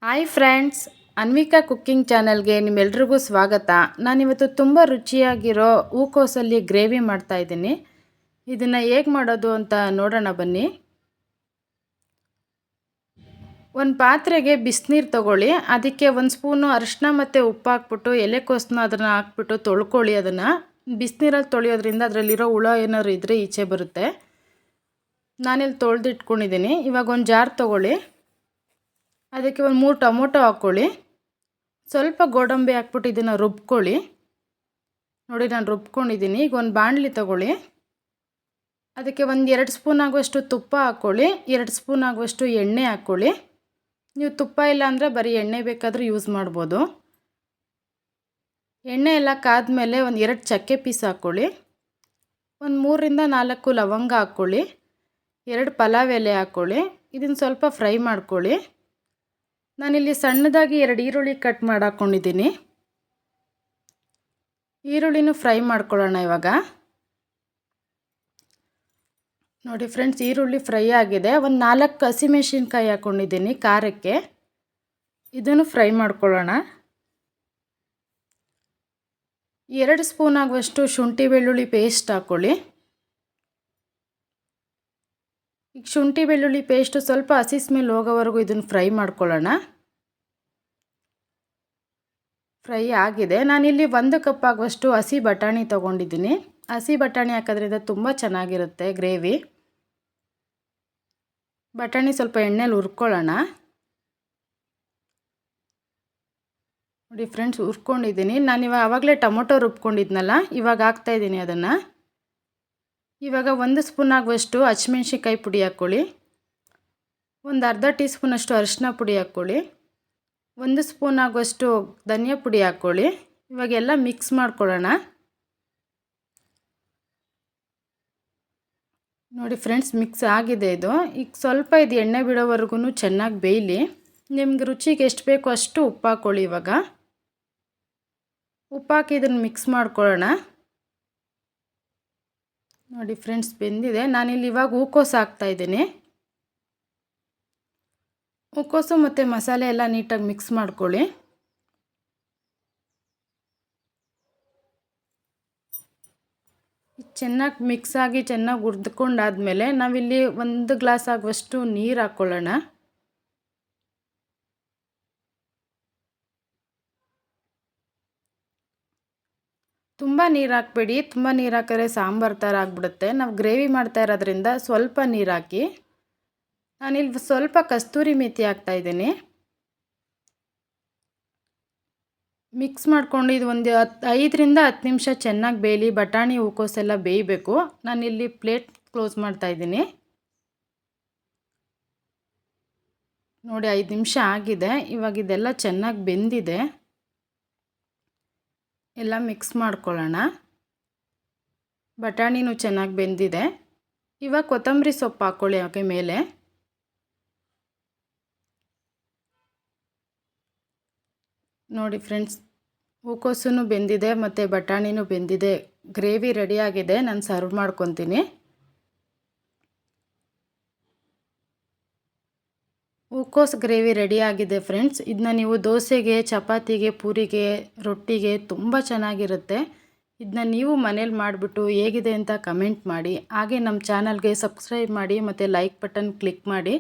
Hi friends, Anvika cooking ಚಾನಲ್ಗೆ ನಿಮ್ಮೆಲ್ರಿಗೂ ಸ್ವಾಗತ. ನಾನಿವತ್ತು ತುಂಬ ರುಚಿಯಾಗಿರೋ ಹೂಕೋಸಲ್ಲಿ ಗ್ರೇವಿ ಮಾಡ್ತಾಯಿದ್ದೀನಿ. ಇದನ್ನು ಹೇಗೆ ಮಾಡೋದು ಅಂತ ನೋಡೋಣ ಬನ್ನಿ. ಒಂದು ಪಾತ್ರೆಗೆ ಬಿಸಿನೀರು ತಗೊಳ್ಳಿ. ಅದಕ್ಕೆ ಒಂದು ಸ್ಪೂನು ಅರಿಶಿನ ಮತ್ತು ಉಪ್ಪು ಹಾಕ್ಬಿಟ್ಟು ಎಲೆಕೋಸನ್ನ ಅದನ್ನು ಹಾಕ್ಬಿಟ್ಟು ತೊಳ್ಕೊಳ್ಳಿ. ಅದನ್ನು ಬಿಸಿನೀರಲ್ಲಿ ತೊಳೆಯೋದ್ರಿಂದ ಅದರಲ್ಲಿರೋ ಹುಳ ಏನಾದ್ರು ಇದ್ದರೆ ಈಚೆ ಬರುತ್ತೆ. ನಾನಿಲ್ಲಿ ತೊಳೆದಿಟ್ಕೊಂಡಿದ್ದೀನಿ. ಇವಾಗ ಒಂದು ಜಾರ್ ತೊಗೊಳ್ಳಿ. ಅದಕ್ಕೆ ಒಂದು 3 ಟೊಮೊಟೊ ಹಾಕ್ಕೊಳ್ಳಿ. ಸ್ವಲ್ಪ ಗೋಡಂಬಿ ಹಾಕ್ಬಿಟ್ಟು ಇದನ್ನು ರುಬ್ಕೊಳ್ಳಿ. ನೋಡಿ, ನಾನು ರುಬ್ಕೊಂಡಿದ್ದೀನಿ. ಈಗ ಒಂದು ಬಾಣಲಿ ತಗೊಳ್ಳಿ. ಅದಕ್ಕೆ ಒಂದು 2 ಸ್ಪೂನ್ ಆಗುವಷ್ಟು ತುಪ್ಪ ಹಾಕ್ಕೊಳ್ಳಿ. 2 ಸ್ಪೂನ್ ಆಗುವಷ್ಟು ಎಣ್ಣೆ ಹಾಕ್ಕೊಳ್ಳಿ. ನೀವು ತುಪ್ಪ ಇಲ್ಲ ಅಂದರೆ ಬರೀ ಎಣ್ಣೆ ಬೇಕಾದರೂ ಯೂಸ್ ಮಾಡ್ಬೋದು. ಎಣ್ಣೆ ಎಲ್ಲ ಕಾದ್ಮೇಲೆ ಒಂದು 2 ಚಕ್ಕೆ ಪೀಸ್ ಹಾಕ್ಕೊಳ್ಳಿ. ಒಂದು 3 ರಿಂದ 4 ಲವಂಗ ಹಾಕ್ಕೊಳ್ಳಿ. 2 ಪಲಾವ್ ಎಲೆ ಹಾಕ್ಕೊಳ್ಳಿ. ಇದನ್ನು ಸ್ವಲ್ಪ ಫ್ರೈ ಮಾಡ್ಕೊಳ್ಳಿ. ನಾನಿಲ್ಲಿ ಸಣ್ಣದಾಗಿ 2 ಈರುಳ್ಳಿ ಕಟ್ ಮಾಡಿ ಹಾಕ್ಕೊಂಡಿದ್ದೀನಿ. ಈರುಳ್ಳಿನೂ ಫ್ರೈ ಮಾಡ್ಕೊಳ್ಳೋಣ ಇವಾಗ. ನೋಡಿ ಫ್ರೆಂಡ್ಸ್, ಈರುಳ್ಳಿ ಫ್ರೈ ಆಗಿದೆ. ಒಂದು 4 ಹಸಿಮೆಣಸಿನ್ಕಾಯಿ ಹಾಕ್ಕೊಂಡಿದ್ದೀನಿ ಖಾರಕ್ಕೆ. ಇದನ್ನು ಫ್ರೈ ಮಾಡ್ಕೊಳ್ಳೋಣ. 2 ಸ್ಪೂನ್ ಆಗುವಷ್ಟು ಶುಂಠಿ ಬೆಳ್ಳುಳ್ಳಿ ಪೇಸ್ಟ್ ಹಾಕ್ಕೊಳ್ಳಿ. ಈಗ ಶುಂಠಿ ಬೆಳ್ಳುಳ್ಳಿ ಪೇಸ್ಟು ಸ್ವಲ್ಪ ಹಸಿ ಸ್ಮೆಲ್ ಹೋಗೋವರೆಗೂ ಇದನ್ನು ಫ್ರೈ ಮಾಡ್ಕೊಳ್ಳೋಣ. ಫ್ರೈ ಆಗಿದೆ. ನಾನಿಲ್ಲಿ 1 ಕಪ್ ಆಗುವಷ್ಟು ಹಸಿ ಬಟಾಣಿ ತೊಗೊಂಡಿದ್ದೀನಿ. ಹಸಿ ಬಟಾಣಿ ಹಾಕೋದ್ರಿಂದ ತುಂಬ ಚೆನ್ನಾಗಿರುತ್ತೆ ಗ್ರೇವಿ. ಬಟಾಣಿ ಸ್ವಲ್ಪ ಎಣ್ಣೆಲಿ ಹುರ್ಕೊಳ್ಳೋಣ. ನೋಡಿ ಫ್ರೆಂಡ್ಸ್, ಹುರ್ಕೊಂಡಿದ್ದೀನಿ. ನಾನಿವಾಗ ಆವಾಗಲೇ ಟೊಮೊಟೊ ರುಬ್ಕೊಂಡಿದ್ನಲ್ಲ, ಇವಾಗ ಹಾಕ್ತಾಯಿದ್ದೀನಿ ಅದನ್ನು. ಇವಾಗ 1 ಸ್ಪೂನ್ ಆಗುವಷ್ಟು ಹಸಿಮೆಣ್ಸಿನ್ಕಾಯಿ ಪುಡಿ ಹಾಕ್ಕೊಳ್ಳಿ. ಒಂದು ಅರ್ಧ ಟೀ ಸ್ಪೂನಷ್ಟು ಅರಿಶಿನ ಪುಡಿ ಹಾಕ್ಕೊಳ್ಳಿ. 1 ಸ್ಪೂನ್ ಆಗುವಷ್ಟು ಧನಿಯಾ ಪುಡಿ ಹಾಕ್ಕೊಳ್ಳಿ. ಇವಾಗೆಲ್ಲ ಮಿಕ್ಸ್ ಮಾಡ್ಕೊಳ್ಳೋಣ. ನೋಡಿ ಫ್ರೆಂಡ್ಸ್, ಮಿಕ್ಸ್ ಆಗಿದೆ ಇದು. ಈಗ ಸ್ವಲ್ಪ ಇದು ಎಣ್ಣೆ ಬಿಡೋವರೆಗೂ ಚೆನ್ನಾಗಿ ಬೇಯಲಿ. ನಿಮ್ಗೆ ರುಚಿಗೆ ಎಷ್ಟು ಬೇಕೋ ಅಷ್ಟು ಉಪ್ಪು ಹಾಕ್ಕೊಳ್ಳಿ. ಇವಾಗ ಉಪ್ಪು ಹಾಕಿ ಇದನ್ನು ಮಿಕ್ಸ್ ಮಾಡ್ಕೊಳ್ಳೋಣ. ನೋಡಿ ಫ್ರೆಂಡ್ಸ್, ಬೆಂದಿದೆ. ನಾನಿಲ್ಲಿ ಇವಾಗ ಹೂಕೋಸು ಹಾಕ್ತಾಯಿದ್ದೀನಿ. ಹೂಕೋಸು ಮತ್ತು ಮಸಾಲೆ ಎಲ್ಲ ನೀಟಾಗಿ ಮಿಕ್ಸ್ ಮಾಡ್ಕೊಳ್ಳಿ. ಚೆನ್ನಾಗಿ ಮಿಕ್ಸ್ ಆಗಿ ಚೆನ್ನಾಗಿ ಹುರಿದುಕೊಂಡಾದ್ಮೇಲೆ ನಾವಿಲ್ಲಿ 1 ಗ್ಲಾಸ್ ಆಗುವಷ್ಟು ನೀರು ಹಾಕ್ಕೊಳ್ಳೋಣ. ತುಂಬ ನೀರು ಹಾಕಬೇಡಿ. ತುಂಬ ನೀರು ಹಾಕಿದ್ರೆ ಸಾಂಬಾರು ಥರ ಆಗಿಬಿಡುತ್ತೆ. ನಾವು ಗ್ರೇವಿ ಮಾಡ್ತಾ ಇರೋದ್ರಿಂದ ಸ್ವಲ್ಪ ನೀರು ಹಾಕಿ. ನಾನಿಲ್ಲಿ ಸ್ವಲ್ಪ ಕಸ್ತೂರಿ ಮೆಥಿ ಹಾಕ್ತಾಯಿದ್ದೀನಿ. ಮಿಕ್ಸ್ ಮಾಡ್ಕೊಂಡು ಇದು ಒಂದು 5 ರಿಂದ 10 ನಿಮಿಷ ಚೆನ್ನಾಗಿ ಬೇಯಲಿ. ಬಟಾಣಿ ಹೂಕೋಸೆಲ್ಲ ಬೇಯಬೇಕು. ನಾನಿಲ್ಲಿ ಪ್ಲೇಟ್ ಕ್ಲೋಸ್ ಮಾಡ್ತಾಯಿದ್ದೀನಿ. ನೋಡಿ, 5 ನಿಮಿಷ ಆಗಿದೆ. ಇವಾಗ ಇದೆಲ್ಲ ಚೆನ್ನಾಗಿ ಬೆಂದಿದೆ. ಎಲ್ಲ ಮಿಕ್ಸ್ ಮಾಡ್ಕೊಳ್ಳೋಣ. ಬಟಾಣಿನೂ ಚೆನ್ನಾಗಿ ಬೆಂದಿದೆ. ಇವಾಗ ಕೊತ್ತಂಬರಿ ಸೊಪ್ಪು ಹಾಕ್ಕೊಳ್ಳಿ ಹಾಗೆ ಮೇಲೆ. ನೋಡಿ ಫ್ರೆಂಡ್ಸ್, ಹೂಕೋಸು ಬೆಂದಿದೆ ಮತ್ತು ಬಟಾಣಿನೂ ಬೆಂದಿದೆ. ಗ್ರೇವಿ ರೆಡಿಯಾಗಿದೆ. ನಾನು ಸರ್ವ್ ಮಾಡ್ಕೊತೀನಿ. ಹೂಕೋಸು ಗ್ರೇವಿ ರೆಡಿಯಾಗಿದೆ ಫ್ರೆಂಡ್ಸ್. ಇದನ್ನ ನೀವು ದೋಸೆಗೆ, ಚಪಾತಿಗೆ, ಪೂರಿಗೆ, ರೊಟ್ಟಿಗೆ ತುಂಬ ಚೆನ್ನಾಗಿರುತ್ತೆ. ಇದನ್ನ ನೀವು ಮನೇಲಿ ಮಾಡಿಬಿಟ್ಟು ಹೇಗಿದೆ ಅಂತ ಕಮೆಂಟ್ ಮಾಡಿ. ಹಾಗೆ ನಮ್ಮ ಚಾನಲ್ಗೆ ಸಬ್ಸ್ಕ್ರೈಬ್ ಮಾಡಿ ಮತ್ತು ಲೈಕ್ ಬಟನ್ ಕ್ಲಿಕ್ ಮಾಡಿ.